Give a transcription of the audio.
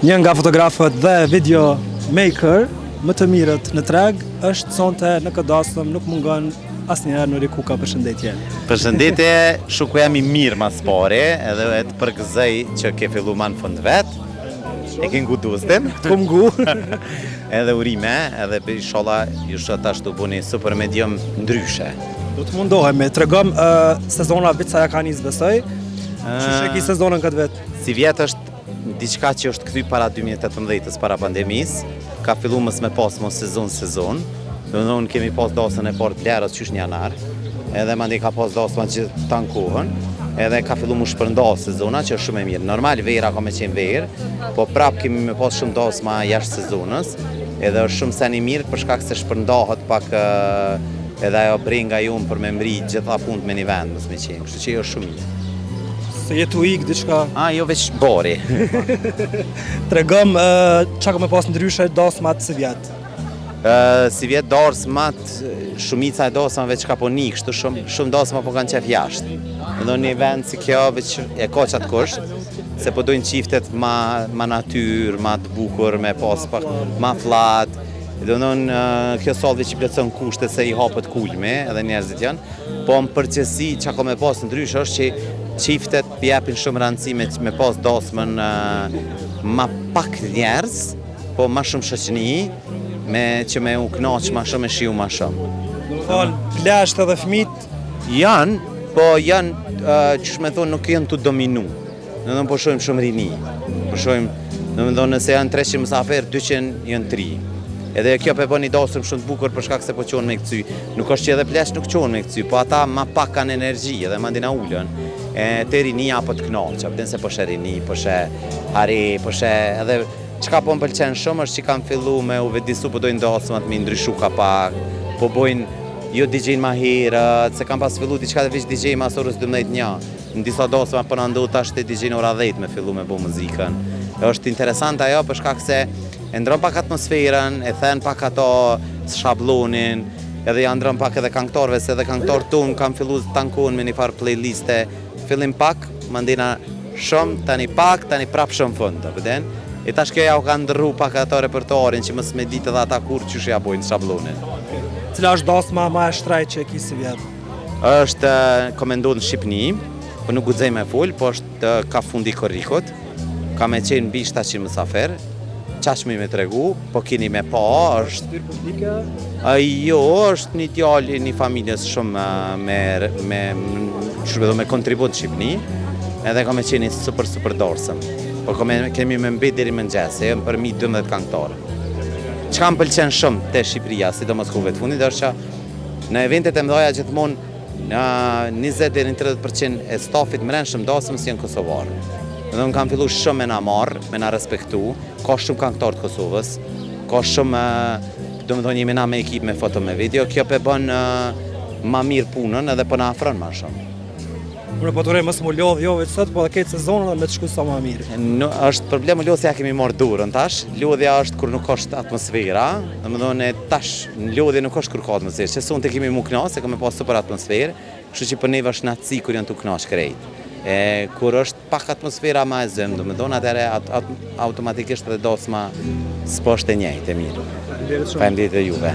Një nga fotografët dhe video maker më të mirët në treg është sonte në Këdasëm, nuk mungon asnjëherë në Rikuka. Përshëndetje. Përshëndetje, shuku jam I mirë mas pari, edhe të përgëzoj që ke fillu ma në fund vetë, e ke ngu dustin. Të kom ngu. Edhe urime, edhe për shola ju shët ashtu buni super medium ndryshe. Do të mundohemi, tregom sezona vit sa ja ka nis besoj. Çu ki sezonën këtë vet? Si vjet është diçka që është kthy para 2018-s, para pandemisë, ka fillu mës me pas mos sezon. Domethënë kemi pas dasën e parë të lerës qysh në janar, edhe mandej ka pas dasma gjithë tankohën, edhe ka fillu mu shpërndas sezona që është shumë e mirë. Normal vera ka me qenë verë, po prap kemi me pas shumë dasma jashtë sezonës, edhe është shumë sen I mirë për shkak se shpërndahet pak edhe ajo brenga jonë për me mri gjitha punët me një vend, mos me qenë, kështu që është shumë mirë. Se jetu ik diçka. Jo veç bori. Tregom çka ka me pas ndryshe dasmat si vjet. Si vjet dasmat, shumica e dasmave që ka po nik, kështu shumë dasma po kanë qef jashtë. Në një vend si kjo veç e ka qatë kusht, se po dojnë qiftet ma natyrë, ma të bukur, me pas pak ma flat. Kjo sallë që I plotson kushte se I hapët kulmi, edhe njerëzit janë, po në përgjithësi që ka me pas ndryshe është që qiftet pjepin shumë rëndësi me pas dasmën ma pak njerëz, po ma shumë shoqëni, që me u knaq ma shumë e shiu ma shumë. Do të thonë, plasht edhe fëmijët janë, po janë, qysh me thonë, nuk janë të dominu. Po shojmë shumë rini. Po shojmë, nëse janë 300 mësafer, 200 janë 3. Edhe kjo pe bën një dasëm shumë të bukur për shkak se po qonë me këcy. Nuk është që edhe plasht nuk qonë me këcy, po ata ma pak kanë energji edhe mandina ullën. Te rinia po të knaqë, pëtën se po shë rini, po shë hari, po shë edhe qka po më pëlqenë shumë është që kanë fillu me u vedisu po dojnë dasëmat me ndryshu ka pak, po bojnë jo DJ-n ma herët, se kanë pas fillu diçka dhe veç DJ mas orës 12:01. Në disa dasëmat po në ndohë tash të DJ-n ora 10 me fillu me bo muzikën. Është interesant ajo për shkak se e ndron pak atmosferën, e then pak ato shablonin, edhe ja ndron pak edhe këngëtarëve, se edhe këngëtarët tonë kanë fillu të tankon me një farë playliste. Fillim pak, mandina shumë, tani pak, tani prap shumë fund, të pëden. E tash kjo ja u ka ndërru pak ato repertoarin që mës me ditë edhe ata kur qysh ja bojnë shablonin. Cila është dasma ma e shtrajt që e ki si vjet? Është komendohet në Shqipni, po nuk guxej me full, po është ka fundi korrikut, ka me qenë mbi 700 mësafer, qashmi me tregu, po kini me pa, është... Jo, është një djalë një familjes shumë me kontribut në Shqipni, edhe ka me qenë super dorsëm. Po kemi me mbet deri më nxese, për mi 12 këngëtarë. Çka më pëlqen shumë te Shqipëria, sidomos kohëve të fundit, është që në eventet e mëdha gjithmonë 20 deri në 30% e stafit mrenshëm dasmës janë kosovarë. Dhe kanë fillu shumë me na marrë, me na respektu, ka shumë këngëtarë të Kosovës, ka shumë, jemi na me ekip me foto me video, kjo pe bën ma mirë punën edhe po na afron ma shumë. Unë po të rej mësë mu lodhë jo veç sot, po dhe ketë sezonën dhe me të shku sa ma mirë. Është problemu lodhja kemi marrë durën tash, lodhja është kur nuk është atmosfera, tash në lodhja nuk është kur ka atmosferë, që sonë të kemi mu knasë, se kemi pas super atmosferë, kështu që për neve është natësi kur janë të knasë krejt. Kur është pak atmosfera ma e zëmë, atëre automatikisht edhe dasma s'po është e njëjtë e mirë. Faleminderit e juve.